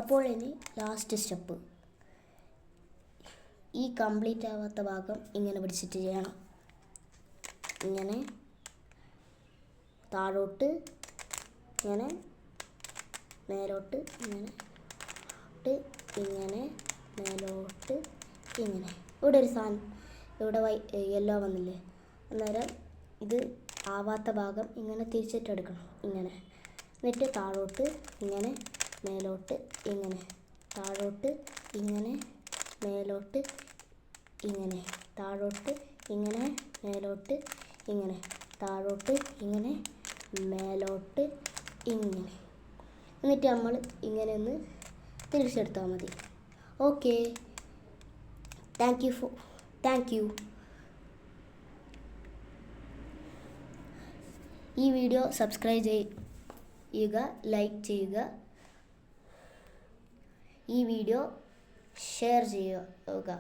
അപ്പോൾ ഇനി last step, ഈ കംപ്ലീറ്റ് ആവാത്ത ഭാഗം ഇങ്ങനെ പിടിച്ചിട്ട് ചെയ്യണം. ഇങ്ങനെ താഴോട്ട്, ഇങ്ങനെ മേലോട്ട്, ഇങ്ങനെ ഇങ്ങനെ മേലോട്ട്, ഇങ്ങനെ. ഇവിടെ ഒരു സാധനം, ഇവിടെ യെല്ലോ വന്നില്ലേ, അന്നേരം ഇത് ആവാത്ത ഭാഗം ഇങ്ങനെ തിരിച്ചിട്ടെടുക്കണം. ഇങ്ങനെ എന്നിട്ട് താഴോട്ട്, ഇങ്ങനെ മേലോട്ട്, ഇങ്ങനെ താഴോട്ട്, ഇങ്ങനെ മേലോട്ട്, ഇങ്ങനെ താഴോട്ട്, ഇങ്ങനെ മേലോട്ട്, ഇങ്ങനെ താഴോട്ട്, ഇങ്ങനെ മേലോട്ട്, ഇങ്ങനെ. എന്നിട്ട് നമ്മൾ ഇങ്ങനെ ഒന്ന് തിരിച്ചെടുത്താൽ മതി. Okay, thank you. ഈ വീഡിയോ സബ്സ്ക്രൈബ് ചെയ്യുക, ലൈക്ക് ചെയ്യുക, ഈ വീഡിയോ ഷെയർ ചെയ്യുക.